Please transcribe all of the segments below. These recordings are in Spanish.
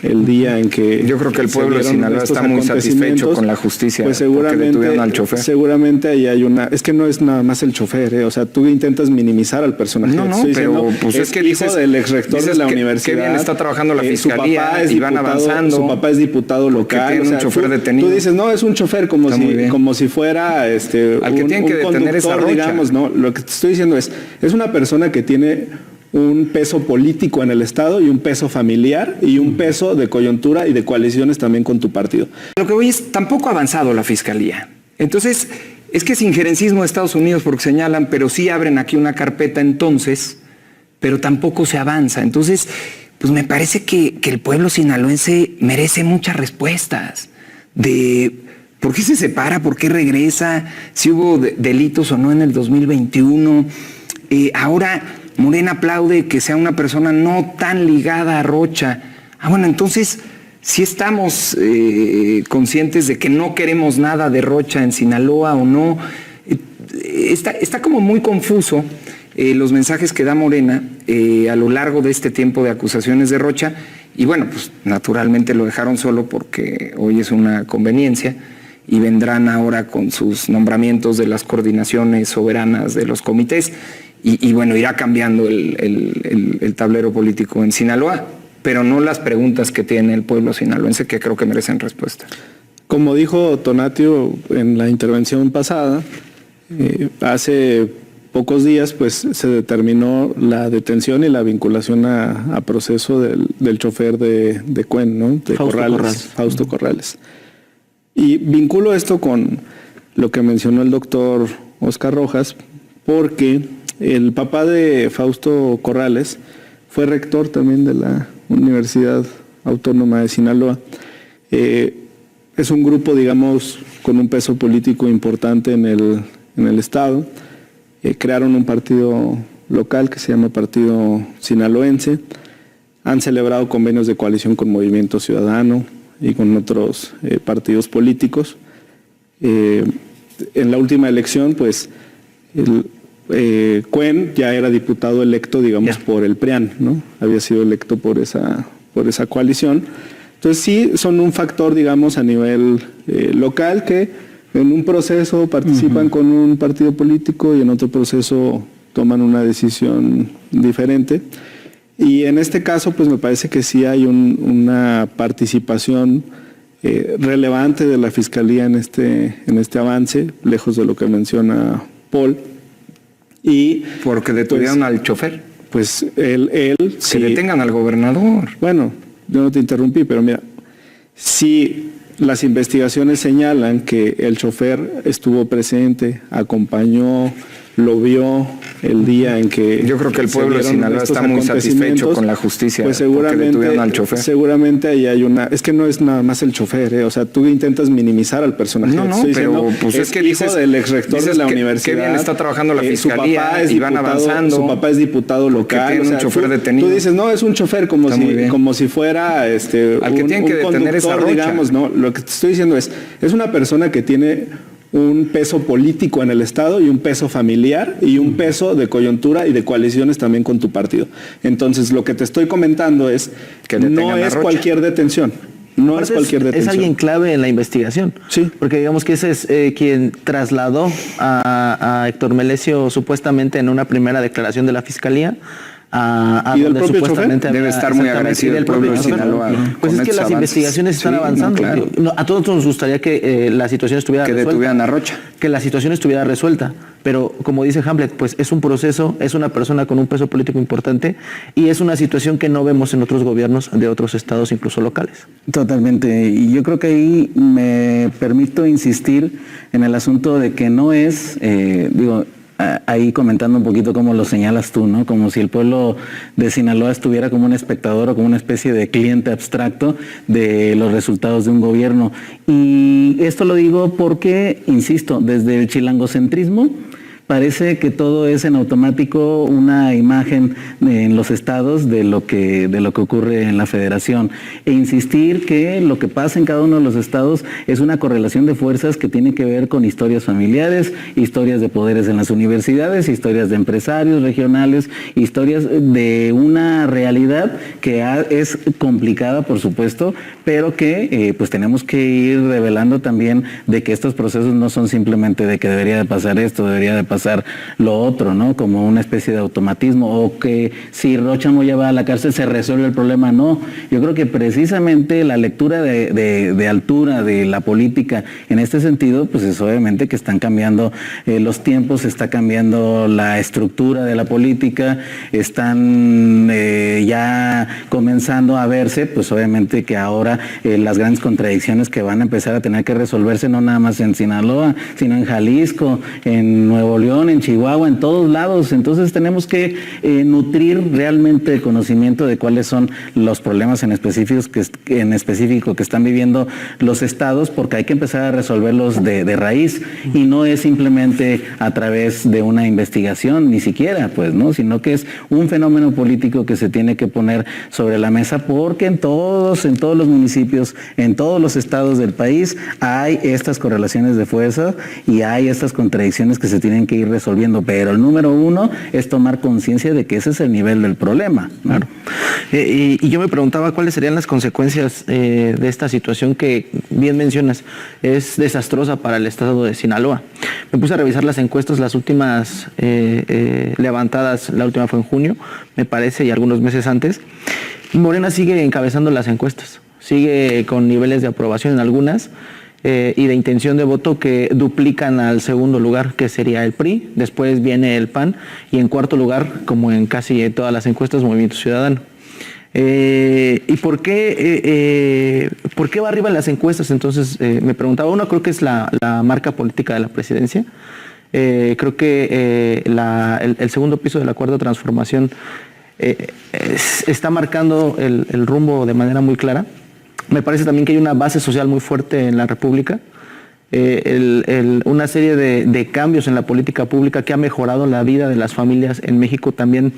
el día en que... Yo creo que el pueblo de Sinaloa está muy satisfecho con la justicia, pues seguramente detuvieron al chofer. Seguramente ahí hay una... Es que no es nada más el chofer, o sea, tú intentas minimizar al personaje. No, pero pues es que hijo del ex rector de la universidad. Qué bien está trabajando la fiscalía y van avanzando. Su papá es diputado local. Tiene un chofer detenido. Tú dices, no, es un chofer como si fuera al que tienen que detener esa Rocha. Digamos, no, lo que te estoy diciendo es una persona que tiene un peso político en el Estado y un peso familiar y un peso de coyuntura y de coaliciones también con tu partido. Lo que voy es, tampoco ha avanzado la fiscalía. Entonces, es que es injerencismo de Estados Unidos porque señalan, pero sí abren aquí una carpeta entonces, pero tampoco se avanza. Entonces, pues me parece que el pueblo sinaloense merece muchas respuestas de por qué se separa, por qué regresa, si hubo delitos o no en el 2021. Ahora Morena aplaude que sea una persona no tan ligada a Rocha. Bueno, entonces sí estamos conscientes de que no queremos nada de Rocha en Sinaloa o no. Está como muy confuso los mensajes que da Morena a lo largo de este tiempo de acusaciones de Rocha. Y bueno, pues naturalmente lo dejaron solo porque hoy es una conveniencia y vendrán ahora con sus nombramientos de las coordinaciones soberanas de los comités. Y bueno, irá cambiando el tablero político en Sinaloa, pero no las preguntas que tiene el pueblo sinaloense, que creo que merecen respuesta. Como dijo Tonatio en la intervención pasada, hace pocos días pues se determinó la detención y la vinculación a proceso del chofer de Cuen, ¿no? De Fausto Corrales. Y vinculo esto con lo que mencionó el doctor Oscar Rojas, porque el papá de Fausto Corrales fue rector también de la Universidad Autónoma de Sinaloa. Es un grupo, digamos, con un peso político importante en el Estado. Crearon un partido local que se llama Partido Sinaloense. Han celebrado convenios de coalición con Movimiento Ciudadano y con otros partidos políticos. En la última elección, pues, Cuen ya era diputado electo, digamos, por el PRIAN, ¿no? Había sido electo por esa coalición. Entonces sí son un factor, digamos, a nivel local, que en un proceso participan con un partido político y en otro proceso toman una decisión diferente. Y en este caso, pues me parece que sí hay una participación relevante de la Fiscalía en este avance, lejos de lo que menciona Paul. Y porque detuvieron al chofer. Pues él que sí. Detengan al gobernador. Bueno, yo no te interrumpí, pero mira, si las investigaciones señalan que el chofer estuvo presente, acompañó, lo vio el día en que... Yo creo que el pueblo de Sinaloa está muy satisfecho con la justicia, pues porque detuvieron al chofer. Seguramente ahí hay una... Es que no es nada más el chofer, o sea, tú intentas minimizar al personaje. No, pero pues es que hijo del ex rector de la universidad. Qué bien está trabajando la fiscalía y van avanzando. Su papá es diputado local. Tiene un chofer detenido. Tú dices, no, es un chofer como si fuera al que tienen que detener esa Rocha. Digamos, no, lo que te estoy diciendo es una persona que tiene un peso político en el Estado y un peso familiar y un peso de coyuntura y de coaliciones también con tu partido. Entonces, lo que te estoy comentando es que no es cualquier detención. No es cualquier detención. Es alguien clave en la investigación. Sí. Porque digamos que ese es quien trasladó a Héctor Melesio supuestamente en una primera declaración de la Fiscalía ¿Y del propio chofer? Debe estar muy agradecido el pueblo de Sinaloa. Pues es que las investigaciones están avanzando. Claro. A todos nos gustaría que la situación estuviera resuelta. Que detuvieran a Rocha. Que la situación estuviera resuelta. Pero como dice Hamlet, pues es un proceso, es una persona con un peso político importante y es una situación que no vemos en otros gobiernos de otros estados, incluso locales. Totalmente. Y yo creo que ahí me permito insistir en el asunto de que no es, ahí comentando un poquito cómo lo señalas tú, ¿no? Como si el pueblo de Sinaloa estuviera como un espectador o como una especie de cliente abstracto de los resultados de un gobierno. Y esto lo digo porque, insisto, desde el chilangocentrismo, parece que todo es en automático una imagen en los estados de lo que ocurre en la federación. E insistir que lo que pasa en cada uno de los estados es una correlación de fuerzas que tiene que ver con historias familiares, historias de poderes en las universidades, historias de empresarios regionales, historias de una realidad que es complicada, por supuesto, pero que pues tenemos que ir revelando también de que estos procesos no son simplemente de que debería de pasar esto, debería de pasar lo otro, ¿no? Como una especie de automatismo, o que si Rocha Moya va a la cárcel se resuelve el problema. No, yo creo que precisamente la lectura de altura de la política en este sentido, pues es obviamente que están cambiando los tiempos, está cambiando la estructura de la política, están ya comenzando a verse, pues obviamente que ahora las grandes contradicciones que van a empezar a tener que resolverse no nada más en Sinaloa, sino en Jalisco, en Nuevo León, en Chihuahua, en todos lados. Entonces tenemos que nutrir realmente el conocimiento de cuáles son los problemas en específico que están viviendo los estados, porque hay que empezar a resolverlos de raíz, y no es simplemente a través de una investigación, ni siquiera, pues, ¿no? Sino que es un fenómeno político que se tiene que poner sobre la mesa, porque en todos los municipios, en todos los estados del país hay estas correlaciones de fuerza y hay estas contradicciones que se tienen que ir resolviendo, pero el número uno es tomar conciencia de que ese es el nivel del problema, ¿no? Claro. Y yo me preguntaba cuáles serían las consecuencias de esta situación que bien mencionas, es desastrosa para el estado de Sinaloa. Me puse a revisar las encuestas, las últimas levantadas, la última fue en junio, me parece, y algunos meses antes. Morena sigue encabezando las encuestas, sigue con niveles de aprobación en algunas y de intención de voto que duplican al segundo lugar, que sería el PRI, después viene el PAN y en cuarto lugar, como en casi todas las encuestas, Movimiento Ciudadano. ¿Y por qué va arriba en las encuestas? Entonces me preguntaba, uno, creo que es la marca política de la presidencia. Creo que el segundo piso de la Cuarta Transformación está marcando el rumbo de manera muy clara. Me parece también que hay una base social muy fuerte en la República, una serie de cambios en la política pública que ha mejorado la vida de las familias en México también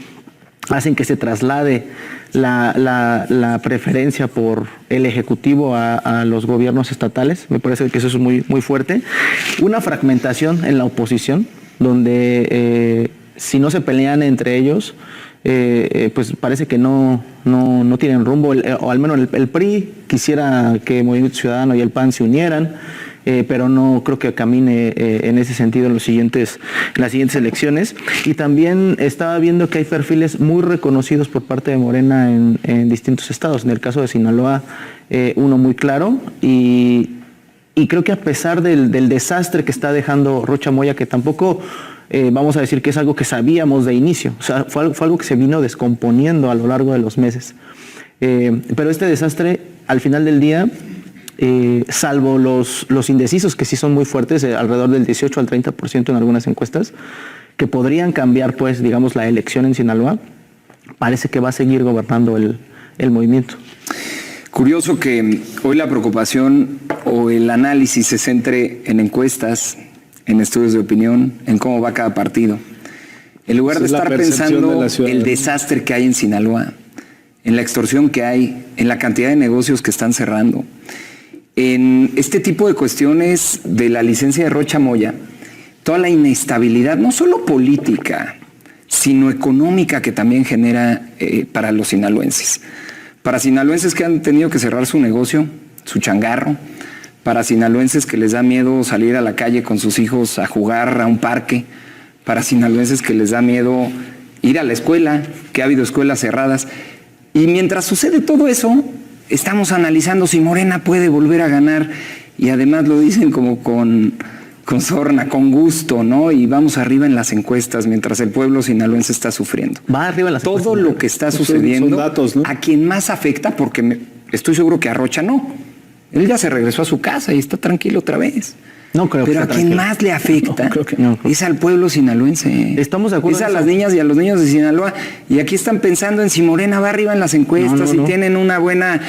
hacen que se traslade la preferencia por el Ejecutivo a los gobiernos estatales. Me parece que eso es muy, muy fuerte. Una fragmentación en la oposición, donde si no se pelean entre ellos, pues parece que no tienen rumbo, o al menos el PRI quisiera que Movimiento Ciudadano y el PAN se unieran, pero no creo que camine en ese sentido en las siguientes elecciones. Y también estaba viendo que hay perfiles muy reconocidos por parte de Morena en distintos estados. En el caso de Sinaloa, uno muy claro, y creo que a pesar del desastre que está dejando Rocha Moya, que tampoco vamos a decir que es algo que sabíamos de inicio, o sea, fue algo que se vino descomponiendo a lo largo de los meses. Pero este desastre, al final del día, salvo los indecisos, que sí son muy fuertes, alrededor del 18 al 30% en algunas encuestas, que podrían cambiar, pues, digamos, la elección en Sinaloa, parece que va a seguir gobernando el movimiento. Curioso que hoy la preocupación o el análisis se centre en encuestas, en estudios de opinión, en cómo va cada partido. En lugar de estar pensando el desastre que hay en Sinaloa, en la extorsión que hay, en la cantidad de negocios que están cerrando, en este tipo de cuestiones de la licencia de Rocha Moya, toda la inestabilidad, no solo política, sino económica que también genera para los sinaloenses. Para sinaloenses que han tenido que cerrar su negocio, su changarro, para sinaloenses que les da miedo salir a la calle con sus hijos a jugar a un parque, para sinaloenses que les da miedo ir a la escuela, que ha habido escuelas cerradas. Y mientras sucede todo eso, estamos analizando si Morena puede volver a ganar, y además lo dicen como con sorna, con gusto, ¿no? Y vamos arriba en las encuestas mientras el pueblo sinaloense está sufriendo. Va arriba en las encuestas. Todo lo que está sucediendo, son datos, ¿no? A quien más afecta, porque estoy seguro que a Rocha no. Él ya se regresó a su casa y está tranquilo otra vez. No creo. Pero a quien más le afecta es al pueblo sinaloense. Estamos de acuerdo. Es a las niñas y a los niños de Sinaloa. Y aquí están pensando en si Morena va arriba en las encuestas, si tienen una buena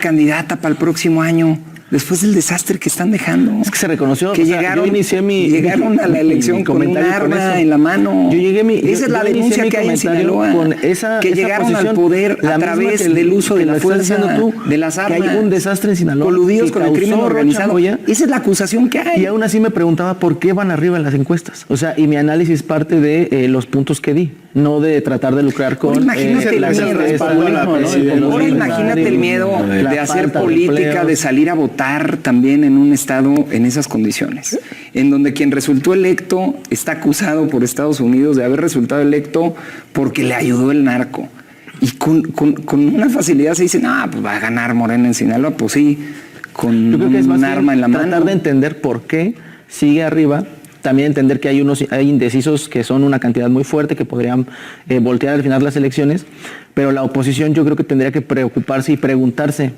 candidata para el próximo año. después del desastre que están dejando. Es que se reconoció. Que o sea, llegaron, yo inicié llegaron a la elección mi con un comentario con arma eso. en la mano. Esa es la denuncia que hay en Sinaloa. Con esa, que esa llegaron posición, al poder la a misma través que del uso de que la lo estás fuerza, diciendo tú, de las armas. Que hay un desastre en Sinaloa. Coludidos que con el crimen causó Rocha organizado. Moya. Esa es la acusación que hay. Y aún así me preguntaba por qué van arriba en las encuestas. O sea, y mi análisis parte de los puntos que di, no de tratar de lucrar con Imagínate la el miedo, certeza, Ahora imagínate el miedo de hacer política, de salir a votar también en un estado en esas condiciones, en donde quien resultó electo está acusado por Estados Unidos de haber resultado electo porque le ayudó el narco. Y con una facilidad se dice, no, pues va a ganar Morena en Sinaloa, pues sí, con yo creo que es más un arma en la mano. tratar de entender por qué sigue arriba. También entender que hay indecisos que son una cantidad muy fuerte que podrían voltear al final las elecciones, pero la oposición yo creo que tendría que preocuparse y preguntarse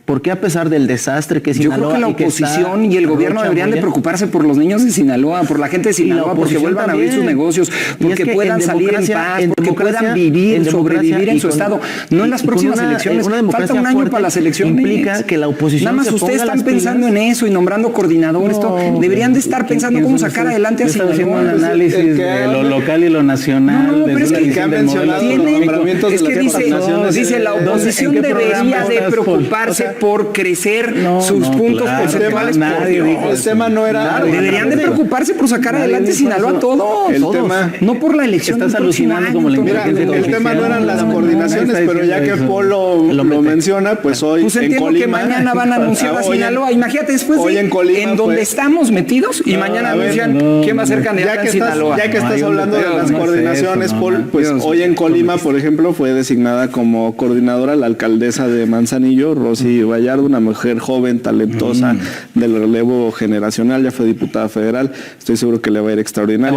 ¿por qué a pesar del desastre que es Yo Sinaloa? creo que la oposición y el gobierno deberían de preocuparse por los niños de Sinaloa, por la gente de Sinaloa, porque vuelvan a abrir sus negocios, porque puedan salir en paz, porque puedan vivir, sobrevivir en su estado. No en las próximas elecciones. Falta un año para las elecciones. Implica que la oposición nada más ustedes están pensando en eso y nombrando coordinadores. Deberían de estar pensando cómo sacar adelante a Sinaloa. Sinaloa. Un análisis de lo local y lo nacional. No, pero es que han mencionado los nombramientos de las gobernaciones. Dice la oposición debería de preocuparse por crecer sus puntos porcentuales. El tema no era... Deberían de preocuparse por sacar adelante Sinaloa todos. El tema... No por la elección. Estás alucinando como la inteligencia. El tema no eran las coordinaciones, pero ya que Polo lo menciona, pues hoy pues en Colima... que mañana van a anunciar a Sinaloa. Imagínate después hoy en Colima, en donde estamos metidos y mañana anuncian quién va a ser candidato en Sinaloa. Ya que estás hablando de las coordinaciones, Paul, pues hoy en Colima, por ejemplo, fue designada como coordinadora la alcaldesa de Manzanillo, Rosy Vallardo, una mujer joven, talentosa, del relevo generacional, ya fue diputada federal, estoy seguro que le va a ir extraordinario.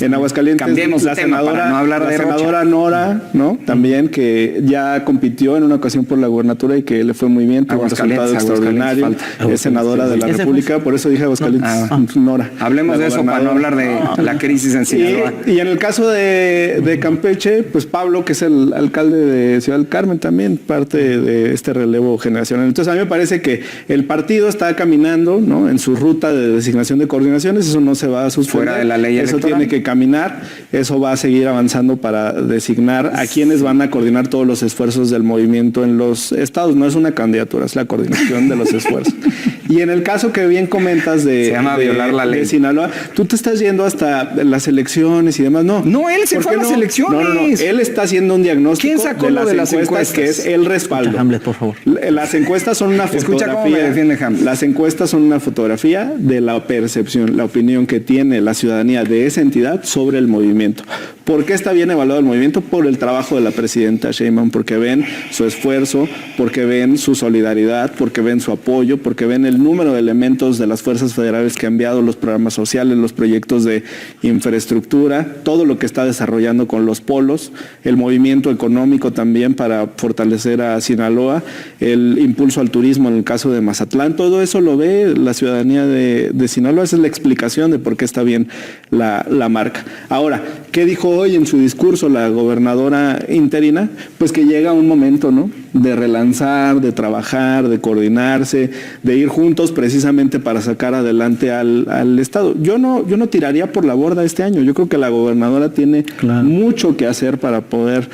En Aguascalientes, cambiemos la senadora, no hablar de senadora Nora, ¿no? También que ya compitió en una ocasión por la gubernatura y que le fue muy bien, tuvo un resultado extraordinario, es senadora de la República, por eso dije Aguascalientes, Nora. Hablemos de eso para no hablar de la crisis en Sinaloa. Y en el caso de Campeche, pues Pablo, que es el alcalde de Ciudad del Carmen también, parte de este relevo generacional. Entonces a mí me parece que el partido está caminando, ¿no?, en su ruta de designación de coordinaciones, eso no se va a suspender. Fuera de la ley eso electoral. Tiene que caminar, eso va a seguir avanzando para designar a quienes van a coordinar todos los esfuerzos del movimiento en los estados. No es una candidatura, es la coordinación de los esfuerzos. Y en el caso que bien comentas se llama violar la ley de Sinaloa, tú te estás yendo hasta las elecciones y demás. No, él se fue a las elecciones. No, él está haciendo un diagnóstico. ¿Quién sacó lo de las encuestas? Que es el respaldo. Hamlet, por favor. Las encuestas son una fotografía. Escucha cómo me defiende Hamlet. Las encuestas son una fotografía de la percepción, la opinión que tiene la ciudadanía de esa entidad sobre el movimiento. ¿Por qué está bien evaluado el movimiento? Por el trabajo de la presidenta Sheinbaum, porque ven su esfuerzo, porque ven su solidaridad, porque ven su apoyo, porque ven el número de elementos de las fuerzas federales que ha enviado, los programas sociales, los proyectos de infraestructura, todo lo que está desarrollando con los polos, el movimiento económico también para fortalecer a Sinaloa, el impulso al turismo en el caso de Mazatlán, todo eso lo ve la ciudadanía de Sinaloa. Esa es la explicación de por qué está bien la marca. Ahora, ¿qué dijo hoy en su discurso la gobernadora interina? Pues que llega un momento, ¿no?, de relanzar, de trabajar, de coordinarse, de ir juntos precisamente para sacar adelante al Estado. Yo no tiraría por la borda este año. Yo creo que la gobernadora tiene mucho que hacer para poder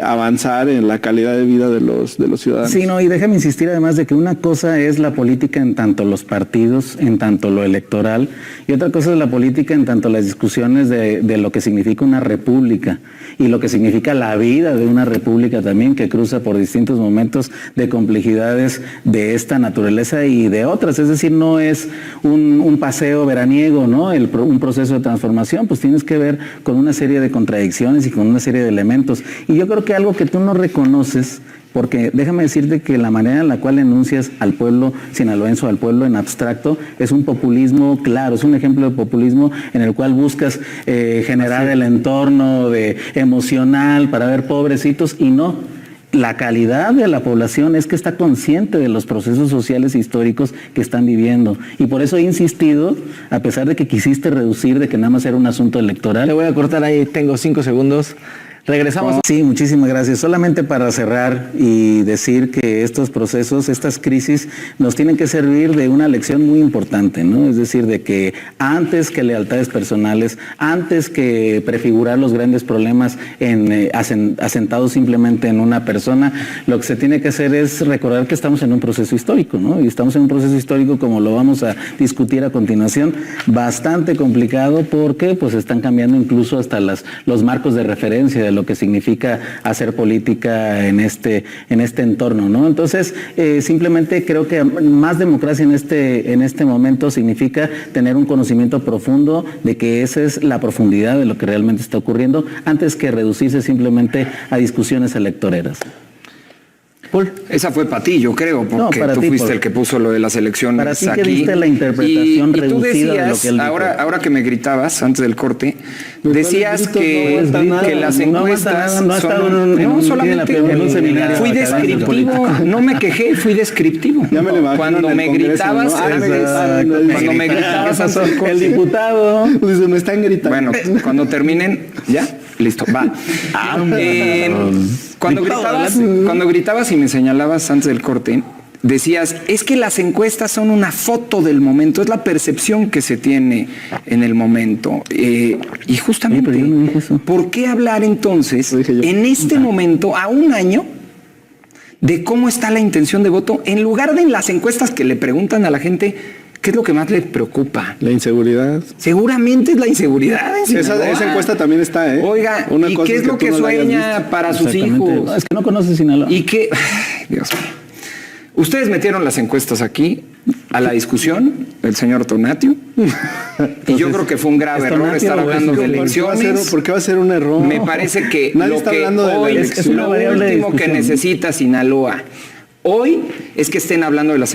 avanzar en la calidad de vida de los ciudadanos. Sí, no, y déjame insistir además de que una cosa es la política en tanto los partidos, en tanto lo electoral, y otra cosa es la política en tanto las discusiones de lo que significa una república y lo que significa la vida de una república también, que cruza por distintos momentos de complejidades de esta naturaleza y de otras. Es decir, no es un paseo veraniego, ¿no?, un proceso de transformación, pues tienes que ver con una serie de contradicciones y con una serie de elementos. Y yo creo que algo que tú no reconoces, porque déjame decirte que la manera en la cual enuncias al pueblo sinaloense o al pueblo en abstracto es un populismo claro, es un ejemplo de populismo en el cual buscas generar el entorno emocional para ver pobrecitos y no. La calidad de la población es que está consciente de los procesos sociales e históricos que están viviendo. Y por eso he insistido, a pesar de que quisiste reducir, de que nada más era un asunto electoral. Le voy a cortar ahí, tengo 5 segundos. Regresamos. Sí, muchísimas gracias. Solamente para cerrar y decir que estos procesos, estas crisis, nos tienen que servir de una lección muy importante, ¿no? Es decir, de que antes que lealtades personales, antes que prefigurar los grandes problemas asentados simplemente en una persona, lo que se tiene que hacer es recordar que estamos en un proceso histórico, ¿no? Y estamos en un proceso histórico, como lo vamos a discutir a continuación, bastante complicado porque pues están cambiando incluso hasta los marcos de referencia de lo que significa hacer política en este entorno, ¿no? Entonces, simplemente creo que más democracia en este momento significa tener un conocimiento profundo de que esa es la profundidad de lo que realmente está ocurriendo, antes que reducirse simplemente a discusiones electoreras. Paul. Esa fue para ti, yo creo, porque para tú ti, fuiste Paul. el que puso lo de las elecciones Para ti aquí. que diste la interpretación y tú reducida decías, de lo que él dijo. ahora que me gritabas antes del corte, decías grito? que, No aguanta que nada, las no aguanta encuestas nada, no ha estado son... en un solamente en un seminario fui académico descriptivo, no me quejé, fui descriptivo. Ya me lo imagino Cuando en el me Congreso, gritabas, ¿no? cuando me gritabas antes del corte. El diputado. Pues me están gritando. Bueno, cuando terminen, ya, listo, va. Cuando gritabas y me señalabas antes del corte, decías, es que las encuestas son una foto del momento, es la percepción que se tiene en el momento. Y justamente, pero yo no dije eso. ¿por qué hablar entonces, Lo dije yo. en este momento, a un año, de cómo está la intención de voto, en lugar de en las encuestas que le preguntan a la gente qué es lo que más le preocupa? La inseguridad. Seguramente es la inseguridad. en Sinaloa. Esa encuesta también está, ¿eh? Oiga, Una ¿y cosa qué es lo tú que no la hayas sueña visto. para sus Exactamente. hijos? No, es que no conoces Sinaloa. Y que, ay, Dios mío. Ustedes metieron las encuestas aquí a la discusión, el señor Tonatio, y yo creo que fue un grave ¿es error Tonatio estar o hablando es- de ¿Por qué va a ser- elecciones. ¿Por qué va a ser un error? Me parece que Nadie lo está que hablando de la hoy, elección. Es una lo variable de último que discusión. necesita Sinaloa hoy es que estén hablando de las